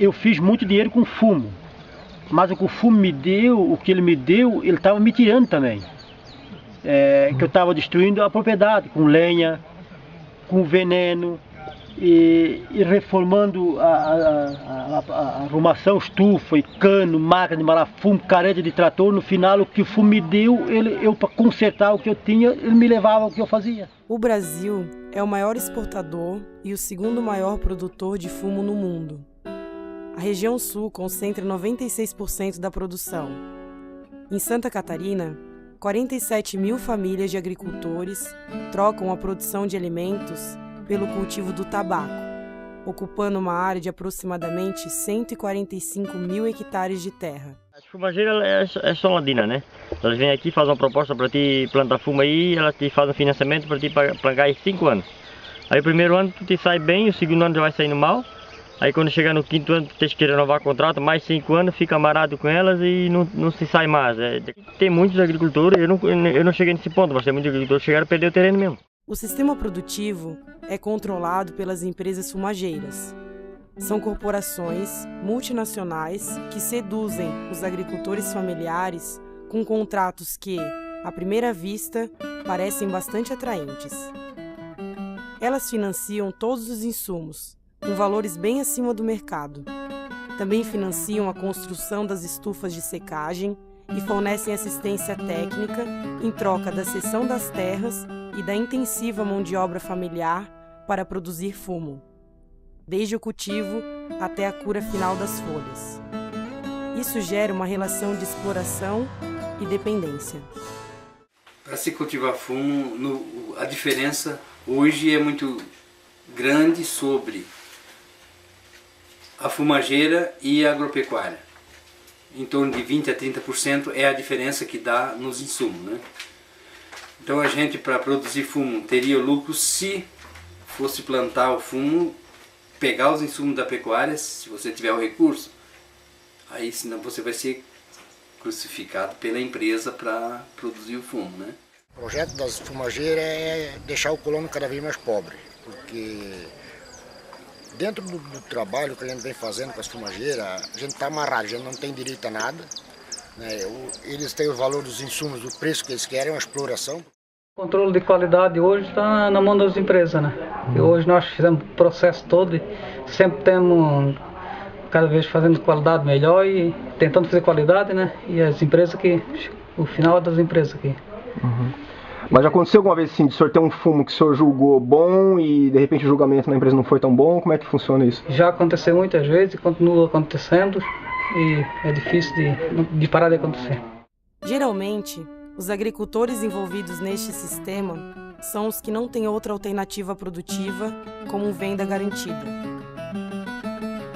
eu fiz muito dinheiro com fumo. Mas o que o fumo me deu, o que ele me deu, ele estava me tirando também. Que eu estava destruindo a propriedade com lenha, com veneno e reformando a arrumação, estufa e cano, máquina de malar fumo, careta de trator. No final, o que o fumo me deu, eu para consertar o que eu tinha, ele me levava o que eu fazia. O Brasil é o maior exportador e o segundo maior produtor de fumo no mundo. A região sul concentra 96% da produção. Em Santa Catarina, 47 mil famílias de agricultores trocam a produção de alimentos pelo cultivo do tabaco, ocupando uma área de aproximadamente 145 mil hectares de terra. A fumageira é solandina, né? Elas vêm aqui, fazem uma proposta para ti plantar fumo aí, elas te fazem um financiamento para ti pagar em 5 anos. Aí o primeiro ano tu te sai bem, o segundo ano já vai saindo mal. Aí quando chegar no 5º ano, tu tens que renovar o contrato, mais 5 anos, fica amarrado com elas e não se sai mais. Tem muitos agricultores, eu não cheguei nesse ponto, mas tem muitos agricultores que chegaram a perder o terreno mesmo. O sistema produtivo é controlado pelas empresas fumageiras. São corporações multinacionais que seduzem os agricultores familiares com contratos que, à primeira vista, parecem bastante atraentes. Elas financiam todos os insumos, com valores bem acima do mercado. Também financiam a construção das estufas de secagem e fornecem assistência técnica em troca da cessão das terras e da intensiva mão de obra familiar para produzir fumo, desde o cultivo até a cura final das folhas. Isso gera uma relação de exploração e dependência. Para se cultivar fumo, a diferença hoje é muito grande sobre a fumageira e a agropecuária. Em torno de 20% a 30% é a diferença que dá nos insumos, né? Então a gente, para produzir fumo, teria lucro se fosse plantar o fumo, pegar os insumos da pecuária, se você tiver o recurso. Aí senão você vai ser crucificado pela empresa para produzir o fumo, né? O projeto das fumageiras é deixar o colono cada vez mais pobre, porque dentro do trabalho que a gente vem fazendo com as fumageiras, a gente está amarrado, a gente não tem direito a nada, né? Eles têm o valor dos insumos, do preço que eles querem, uma exploração. O controle de qualidade hoje está na mão das empresas, né? E hoje nós fizemos o processo todo e sempre temos cada vez fazendo qualidade melhor e tentando fazer qualidade, né? E as empresas que, o final é das empresas aqui. Mas já aconteceu alguma vez assim, de o senhor ter um fumo que o senhor julgou bom e de repente o julgamento na empresa não foi tão bom? Como é que funciona isso? Já aconteceu muitas vezes e continua acontecendo e é difícil de parar de acontecer. Geralmente, os agricultores envolvidos neste sistema são os que não têm outra alternativa produtiva como venda garantida.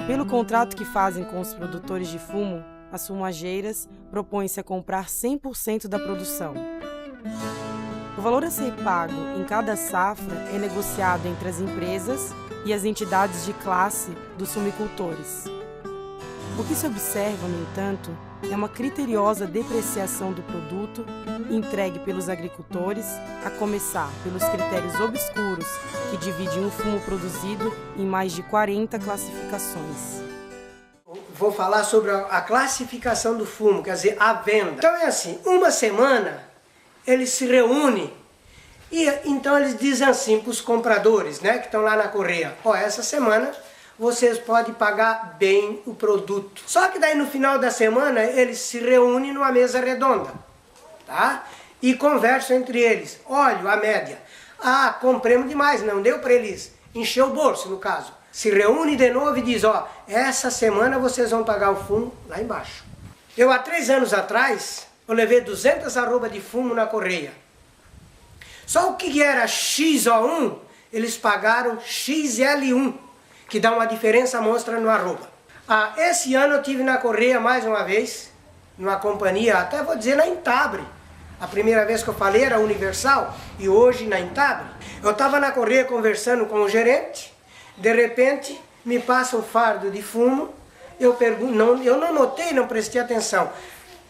Pelo contrato que fazem com os produtores de fumo, as fumageiras propõem-se a comprar 100% da produção. O valor a ser pago em cada safra é negociado entre as empresas e as entidades de classe dos fumicultores. O que se observa, no entanto, é uma criteriosa depreciação do produto entregue pelos agricultores, a começar pelos critérios obscuros que dividem o fumo produzido em mais de 40 classificações. Vou falar sobre a classificação do fumo, quer dizer, a venda. Então é assim, uma semana eles se reúnem e então eles dizem assim para os compradores, né, que estão lá na correia: ó, essa semana vocês podem pagar bem o produto. Só que daí no final da semana eles se reúnem numa mesa redonda, tá? E conversam entre eles. Olha a média. Ah, compramos demais, não deu para eles encher o bolso, no caso. Se reúne de novo e diz: ó, essa semana vocês vão pagar o fumo lá embaixo. Eu há 3 anos atrás, eu levei 200 arrobas de fumo na correia. Só o que era XO1, eles pagaram XL1, que dá uma diferença monstra no arroba. Esse ano eu tive na correia mais uma vez, numa companhia, até vou dizer na Intabre. A primeira vez que eu falei era Universal e hoje na Intabre. Eu estava na correia conversando com o gerente, de repente me passa um fardo de fumo, eu pergunto, eu não notei, não prestei atenção.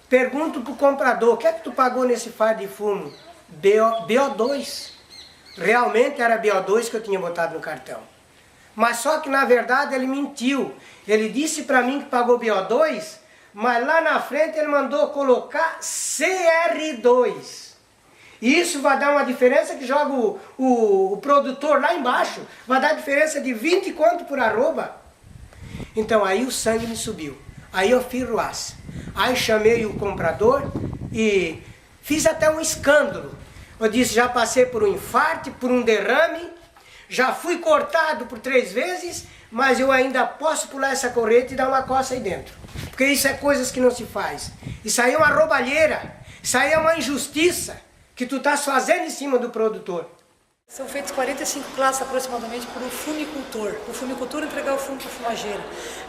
Pergunto para o comprador: o que é que tu pagou nesse fardo de fumo? BO2. Realmente era BO2 que eu tinha botado no cartão. Mas só que na verdade ele mentiu. Ele disse para mim que pagou BO2, mas lá na frente ele mandou colocar CR2. E isso vai dar uma diferença que joga o produtor lá embaixo. Vai dar diferença de 20 conto por arroba. Então aí o sangue me subiu. Aí eu fiz ruaça. Aí chamei o comprador e fiz até um escândalo. Eu disse, já passei por um infarto, por um derrame, já fui cortado por 3 vezes, mas eu ainda posso pular essa corrente e dar uma coça aí dentro. Porque isso é coisas que não se faz. Isso aí é uma roubalheira, isso aí é uma injustiça que tu estás fazendo em cima do produtor. São feitas 45 classes aproximadamente por um fumicultor. O fumicultor entregar o fumo para a fumageira.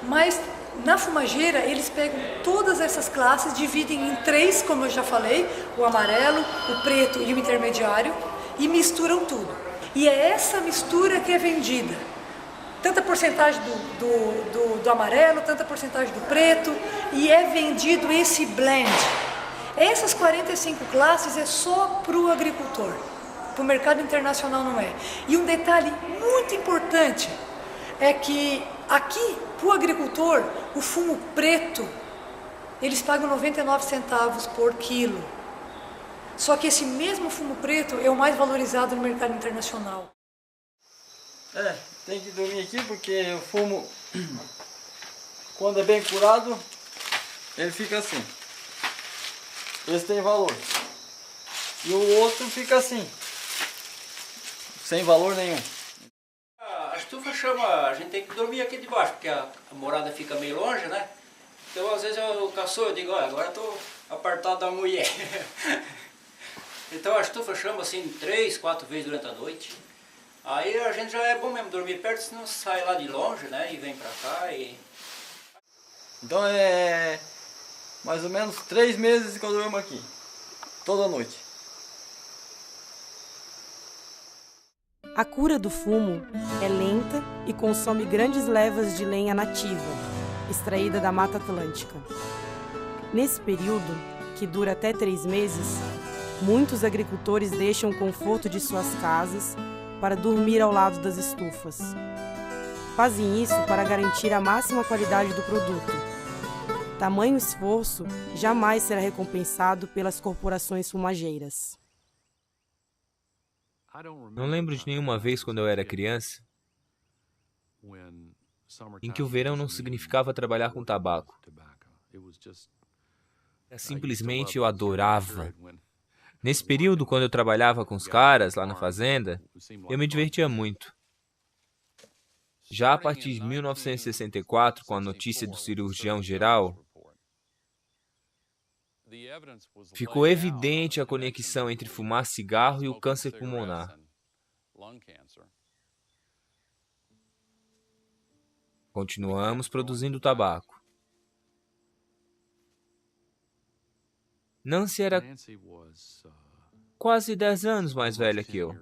Mas na fumageira eles pegam todas essas classes, dividem em 3, como eu já falei, o amarelo, o preto e o intermediário, e misturam tudo. E é essa mistura que é vendida. Tanta porcentagem do amarelo, tanta porcentagem do preto, e é vendido esse blend. Essas 45 classes é só para o agricultor. Para o mercado internacional não é. E um detalhe muito importante é que aqui, para o agricultor, o fumo preto, eles pagam 99 centavos por quilo. Só que esse mesmo fumo preto é o mais valorizado no mercado internacional. Tem que dormir aqui porque o fumo, quando é bem curado, ele fica assim. Esse tem valor. E o outro fica assim. Sem valor nenhum. A estufa chama, a gente tem que dormir aqui debaixo, porque a morada fica meio longe, né? Então às vezes eu caçou, eu digo, olha, agora eu tô apartado da mulher. Então a estufa chama assim 3, 4 vezes durante a noite. Aí a gente já é bom mesmo dormir perto, senão sai lá de longe, né? E vem pra cá e... Então é mais ou menos 3 meses que eu durmo aqui. Toda noite. A cura do fumo é lenta e consome grandes levas de lenha nativa, extraída da Mata Atlântica. Nesse período, que dura até 3 meses, muitos agricultores deixam o conforto de suas casas para dormir ao lado das estufas. Fazem isso para garantir a máxima qualidade do produto. Tamanho esforço jamais será recompensado pelas corporações fumageiras. Não lembro de nenhuma vez quando eu era criança em que o verão não significava trabalhar com tabaco. Simplesmente eu adorava. Nesse período, quando eu trabalhava com os caras lá na fazenda, eu me divertia muito. Já a partir de 1964, com a notícia do cirurgião geral, ficou evidente a conexão entre fumar cigarro e o câncer pulmonar. Continuamos produzindo tabaco. Nancy era quase 10 anos mais velha que eu.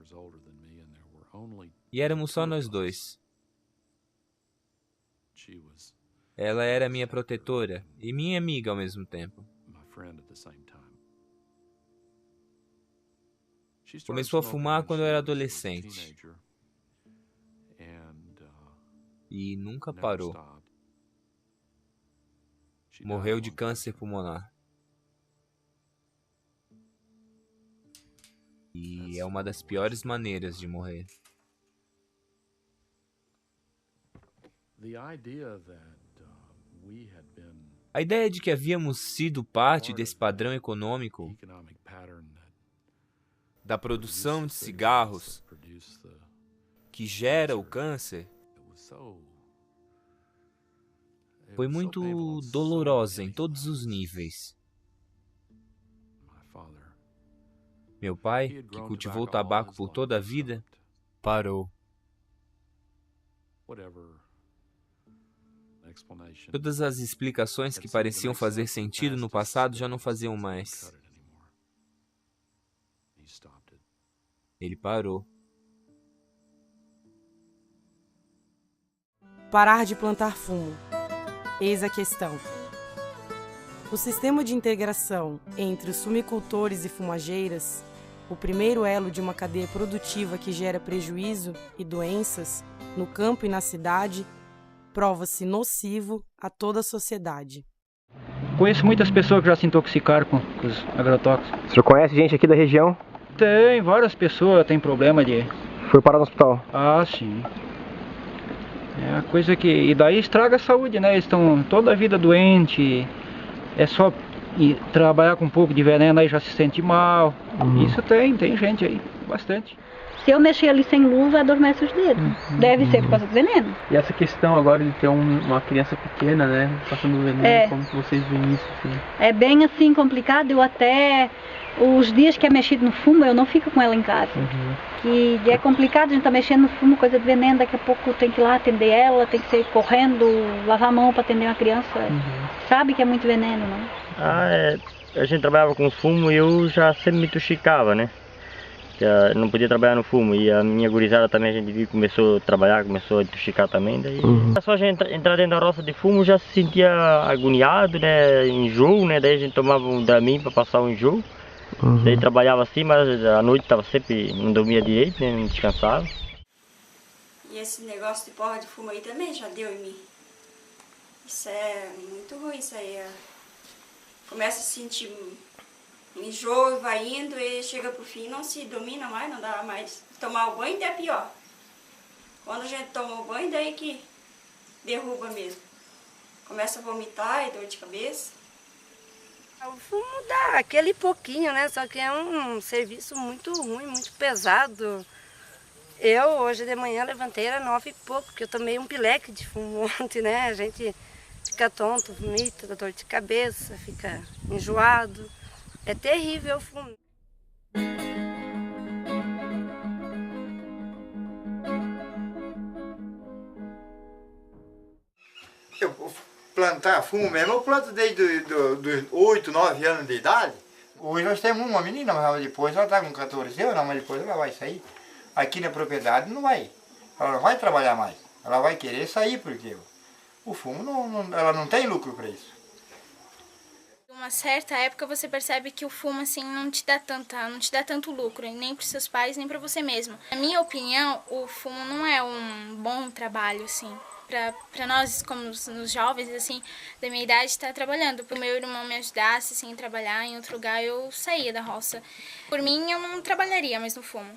E éramos só nós dois. Ela era minha protetora e minha amiga ao mesmo tempo. Começou a fumar quando eu era adolescente. E nunca parou. Morreu de câncer pulmonar. E é uma das piores maneiras de morrer. A ideia de que havíamos sido parte desse padrão econômico da produção de cigarros que gera o câncer foi muito dolorosa em todos os níveis. Meu pai, que cultivou tabaco por toda a vida, parou. Todas as explicações que pareciam fazer sentido no passado já não faziam mais. Ele parou. Parar de plantar fumo. Eis a questão. O sistema de integração entre os fumicultores e fumageiras o primeiro elo de uma cadeia produtiva que gera prejuízo e doenças no campo e na cidade, prova-se nocivo a toda a sociedade. Conheço muitas pessoas que já se intoxicaram com os agrotóxicos. O senhor conhece gente aqui da região? Tem, várias pessoas têm problema de... Foi parar no hospital? Ah, sim. É a coisa que... E daí estraga a saúde, né? Eles estão toda a vida doente. É só trabalhar com um pouco de veneno aí já se sente mal. Isso tem gente aí, bastante. Se eu mexer ali sem luva, adormece os dedos. Deve ser por causa do veneno. E essa questão agora de ter uma criança pequena, né, passando veneno, como que vocês veem isso? Assim? É bem assim complicado. Eu até, os dias que é mexido no fumo, eu não fico com ela em casa. Que é complicado, a gente tá mexendo no fumo, coisa de veneno, daqui a pouco tem que ir lá atender ela, tem que sair correndo, lavar a mão para atender uma criança. Sabe que é muito veneno, não? A gente trabalhava com fumo e eu já sempre me intoxicava, né? Não podia trabalhar no fumo, e a minha gurizada também, a gente viu, começou a trabalhar, começou a intoxicar também, daí só a gente entrar dentro da roça de fumo já se sentia agoniado, né, enjoo, né, daí a gente tomava um Dramin para passar o enjoo, daí trabalhava assim, mas à noite tava sempre, não dormia direito, né, não descansava. E esse negócio de porra de fumo aí também já deu em mim. Isso é muito ruim, isso aí. Começa a sentir enjoo, vai indo e chega pro fim, não se domina mais, não dá mais. Tomar o banho ainda é pior. Quando a gente toma o banho, daí que derruba mesmo. Começa a vomitar e dor de cabeça. O fumo dá aquele pouquinho, né? Só que é um serviço muito ruim, muito pesado. Eu, hoje de manhã, levantei, era 9 e pouco, porque eu tomei um pileque de fumo ontem, né? A gente fica tonto, vomita, dá dor de cabeça, fica enjoado. É terrível o fumo. Eu plantar fumo mesmo, eu planto desde os 8, 9 anos de idade. Hoje nós temos uma menina, mas depois ela está com 14 anos, mas depois ela vai sair. Aqui na propriedade não vai. Ela não vai trabalhar mais. Ela vai querer sair, porque o fumo, ela não tem lucro para isso. Uma certa época você percebe que o fumo assim não te dá tanto lucro, nem para os seus pais, nem para você mesmo. Na minha opinião, o fumo não é um bom trabalho assim. Para nós, como os jovens assim da minha idade, estar trabalhando. Para o meu irmão me ajudasse assim, a trabalhar em outro lugar, eu saía da roça. Por mim, eu não trabalharia mais no fumo.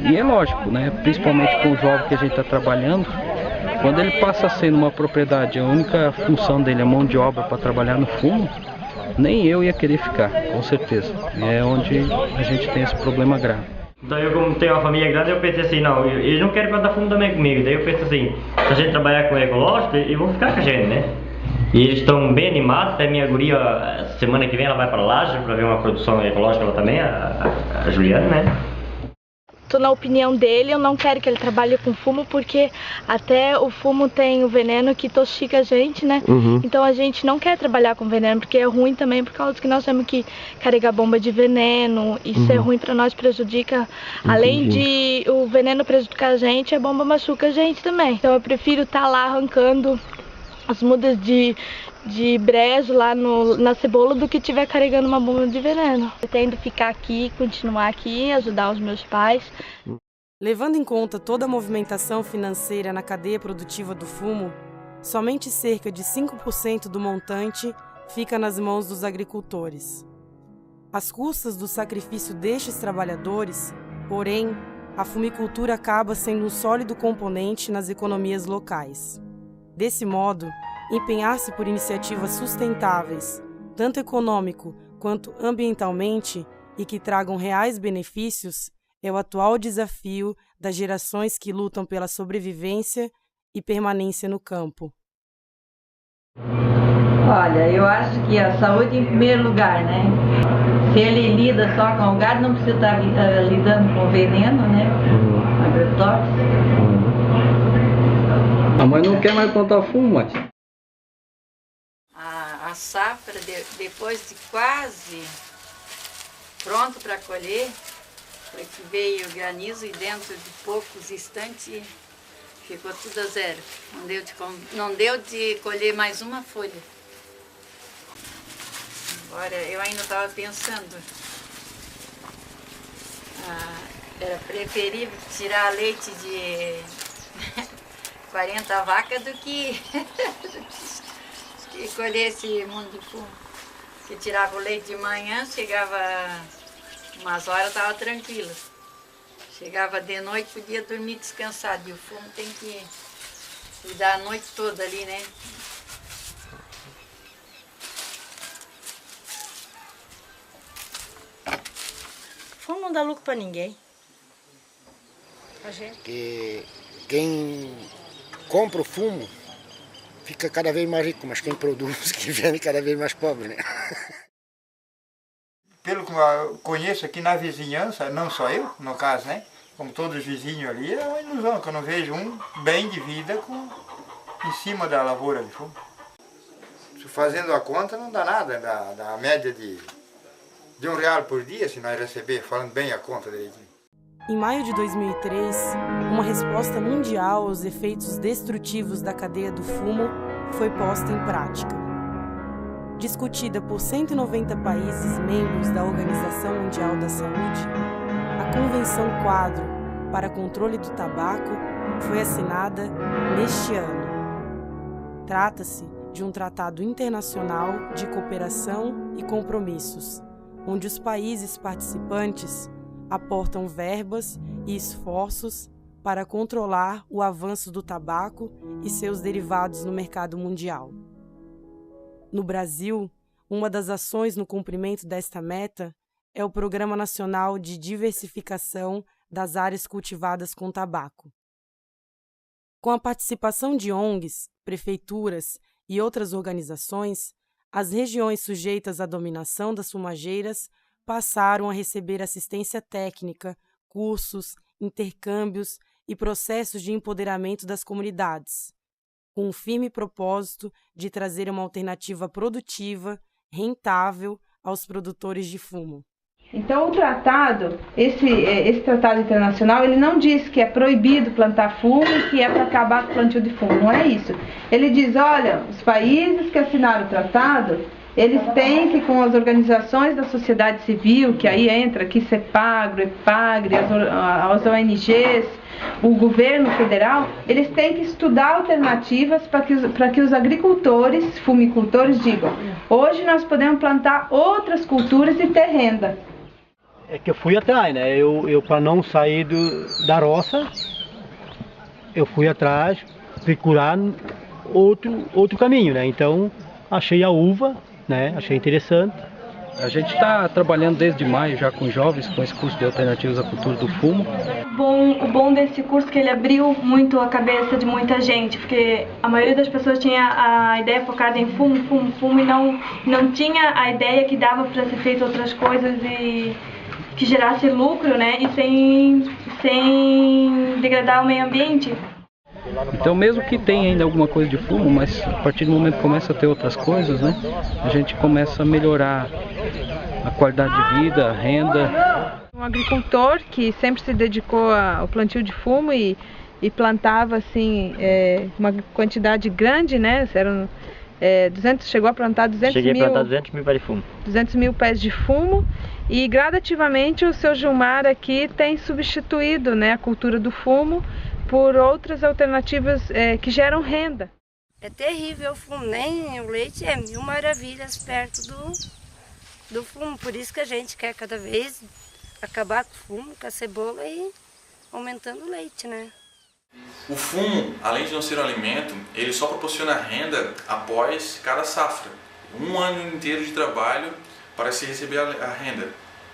E é lógico, né? Principalmente com o jovem que a gente está trabalhando, quando ele passa a ser numa propriedade, a única função dele é mão de obra para trabalhar no fumo, nem eu ia querer ficar, com certeza. É onde a gente tem esse problema grave. Então eu, como tenho uma família grande, eu pensei assim, não, eles não querem plantar fumo também comigo. Daí eu pensei assim, se a gente trabalhar com ecológico, eles vão ficar com a gente, né? E eles estão bem animados, até minha guria, semana que vem ela vai para Laje para ver uma produção ecológica, ela também, a Juliana, né? Tô na opinião dele, eu não quero que ele trabalhe com fumo, porque até o fumo tem o veneno que intoxica a gente, né? Então a gente não quer trabalhar com veneno, porque é ruim também, por causa que nós temos que carregar bomba de veneno, isso é ruim para nós, prejudica. Além de o veneno prejudicar a gente, a bomba machuca a gente também. Então eu prefiro estar lá arrancando as mudas de brejo lá na cebola do que estiver carregando uma bomba de veneno. Eu pretendo ficar aqui, continuar aqui, ajudar os meus pais. Levando em conta toda a movimentação financeira na cadeia produtiva do fumo, somente cerca de 5% do montante fica nas mãos dos agricultores. Às custas do sacrifício destes trabalhadores, porém, a fumicultura acaba sendo um sólido componente nas economias locais. Desse modo, empenhar-se por iniciativas sustentáveis, tanto econômico quanto ambientalmente, e que tragam reais benefícios, é o atual desafio das gerações que lutam pela sobrevivência e permanência no campo. Olha, eu acho que a saúde em primeiro lugar, né? Se ele lida só com o gado, não precisa estar lidando com veneno, né? Agrotóxico. A mãe não quer mais plantar fumo, mas... A safra, depois de quase pronto para colher, foi que veio o granizo e dentro de poucos instantes ficou tudo a zero. Não deu de colher mais uma folha. Agora, eu ainda estava pensando Era preferível tirar leite de 40 vacas do que colher esse monte de fumo. Porque tirava o leite de manhã, chegava umas horas, estava tranquila. Chegava de noite, podia dormir descansado. E o fumo tem que cuidar a noite toda ali, né? Fumo não dá lucro para ninguém. Porque quem compra o fumo fica cada vez mais rico, mas quem produz, que vende, cada vez mais pobre, né? Pelo que eu conheço aqui na vizinhança, não só eu, no caso, né? Como todos os vizinhos ali, é uma ilusão, que eu não vejo um bem de vida em cima da lavoura de fumo. Fazendo a conta não dá nada, dá a média de R$1 por dia, se nós receber, falando bem a conta direitinho. Em maio de 2003, uma resposta mundial aos efeitos destrutivos da cadeia do fumo foi posta em prática. Discutida por 190 países membros da Organização Mundial da Saúde, a Convenção Quadro para Controle do Tabaco foi assinada neste ano. Trata-se de um tratado internacional de cooperação e compromissos, onde os países participantes aportam verbas e esforços para controlar o avanço do tabaco e seus derivados no mercado mundial. No Brasil, uma das ações no cumprimento desta meta é o Programa Nacional de Diversificação das Áreas Cultivadas com Tabaco. Com a participação de ONGs, prefeituras e outras organizações, as regiões sujeitas à dominação das fumageiras passaram a receber assistência técnica, cursos, intercâmbios e processos de empoderamento das comunidades, com o firme propósito de trazer uma alternativa produtiva, rentável aos produtores de fumo. Então o tratado, esse tratado internacional, ele não diz que é proibido plantar fumo e que é para acabar com o plantio de fumo, não é isso. Ele diz, olha, os países que assinaram o tratado, eles têm que, com as organizações da sociedade civil, que aí entra aqui CEPAGRO, EPAGRE, as ONGs, o governo federal, eles têm que estudar alternativas para que os agricultores, fumicultores digam, hoje nós podemos plantar outras culturas e ter renda. É que eu fui atrás, né? Eu para não sair da roça, eu fui atrás, procurar outro caminho, né? Então, achei a uva, né? Achei interessante. A gente está trabalhando desde maio já com jovens, com esse curso de alternativas à cultura do fumo. O bom desse curso é que ele abriu muito a cabeça de muita gente, porque a maioria das pessoas tinha a ideia focada em fumo e não tinha a ideia que dava para ser feito outras coisas e que gerasse lucro, né? E sem degradar o meio ambiente. Então, mesmo que tenha ainda alguma coisa de fumo, mas a partir do momento que começa a ter outras coisas, né, a gente começa a melhorar a qualidade de vida, a renda. Um agricultor que sempre se dedicou ao plantio de fumo e plantava assim uma quantidade grande, né? Chegou a plantar 200 mil pés de fumo. 200 mil pés de fumo. E gradativamente o seu Gilmar aqui tem substituído, né, a cultura do fumo por outras alternativas que geram renda. É terrível o fumo, nem o leite é mil maravilhas perto do fumo. Por isso que a gente quer cada vez acabar com o fumo, com a cebola e aumentando o leite, né? O fumo, além de não ser um alimento, ele só proporciona renda após cada safra. Um ano inteiro de trabalho para se receber a renda.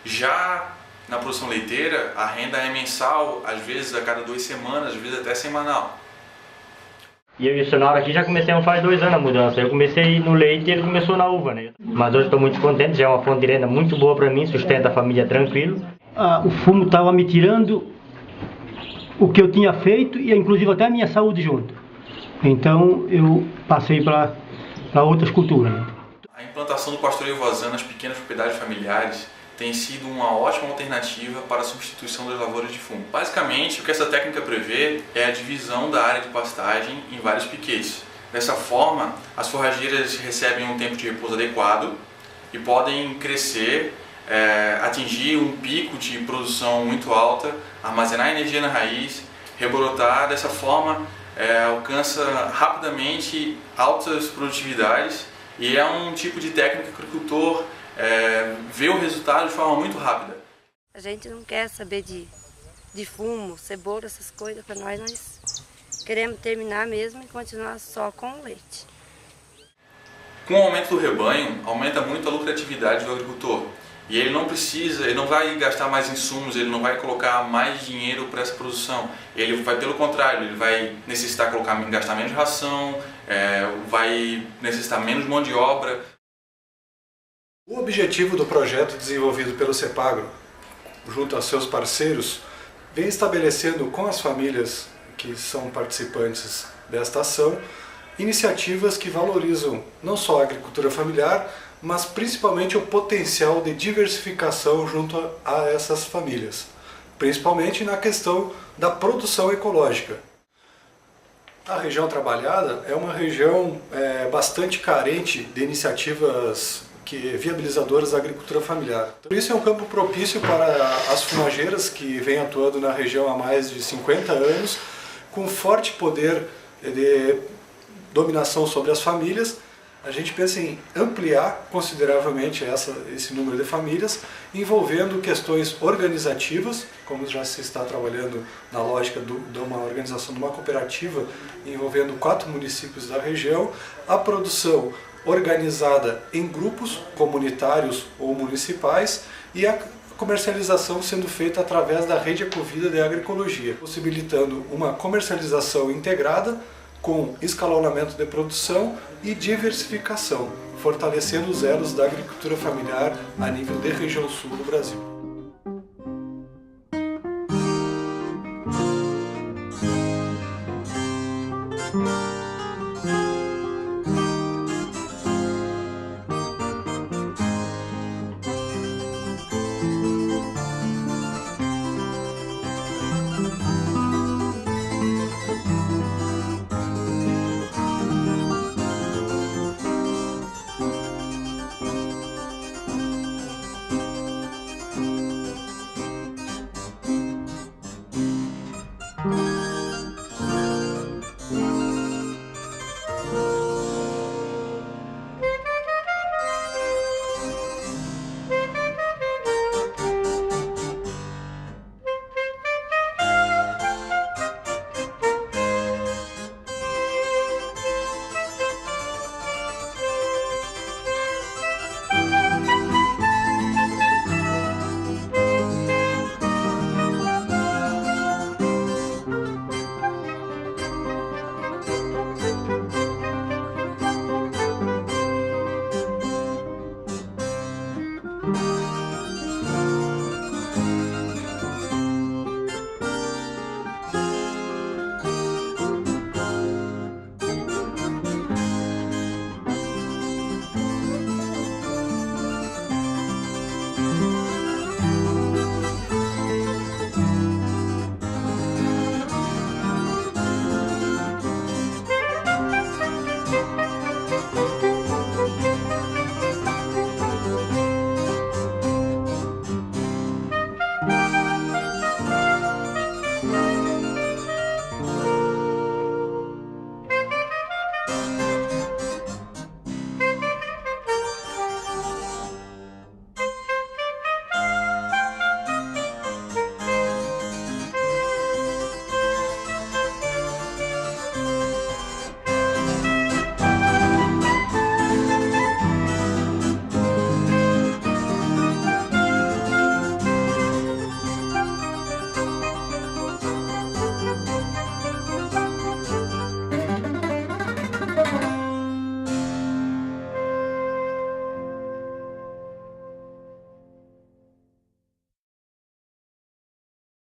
Já na produção leiteira, a renda é mensal, às vezes a cada 2 semanas, às vezes até semanal. E eu e o Sonora aqui já comecei faz 2 anos a mudança. Eu comecei no leite e ele começou na uva, né? Mas hoje estou muito contente, já é uma fonte de renda muito boa para mim, sustenta a família tranquilo. O fumo estava me tirando o que eu tinha feito e inclusive até a minha saúde junto. Então eu passei para outras culturas. Né? A implantação do pastoreio vazão nas pequenas propriedades familiares tem sido uma ótima alternativa para a substituição das lavouras de fumo. Basicamente, o que essa técnica prevê é a divisão da área de pastagem em vários piquetes. Dessa forma, as forrageiras recebem um tempo de repouso adequado e podem crescer atingir um pico de produção muito alta, armazenar energia na raiz, rebrotar, dessa forma alcança rapidamente altas produtividades e é um tipo de técnica que o agricultor vê o resultado de forma muito rápida. A gente não quer saber de fumo, cebola, essas coisas, para nós queremos terminar mesmo e continuar só com o leite. Com o aumento do rebanho, aumenta muito a lucratividade do agricultor. E ele não vai gastar mais insumos, ele não vai colocar mais dinheiro para essa produção. Ele vai, pelo contrário, ele vai necessitar gastar menos ração, vai necessitar menos mão de obra. O objetivo do projeto desenvolvido pelo CEPAGRO, junto a seus parceiros, vem estabelecendo com as famílias que são participantes desta ação, iniciativas que valorizam não só a agricultura familiar, mas principalmente o potencial de diversificação junto a essas famílias, principalmente na questão da produção ecológica. A região trabalhada é uma região bastante carente de iniciativas viabilizadoras da agricultura familiar. Por isso é um campo propício para as fumageiras que vêm atuando na região há mais de 50 anos, com forte poder de dominação sobre as famílias. A gente pensa em ampliar consideravelmente esse número de famílias, envolvendo questões organizativas, como já se está trabalhando na lógica de uma organização de uma cooperativa envolvendo 4 municípios da região, a produção organizada em grupos comunitários ou municipais e a comercialização sendo feita através da rede Ecovida de Agroecologia, possibilitando uma comercialização integrada com escalonamento de produção e diversificação, fortalecendo os elos da agricultura familiar a nível de região sul do Brasil.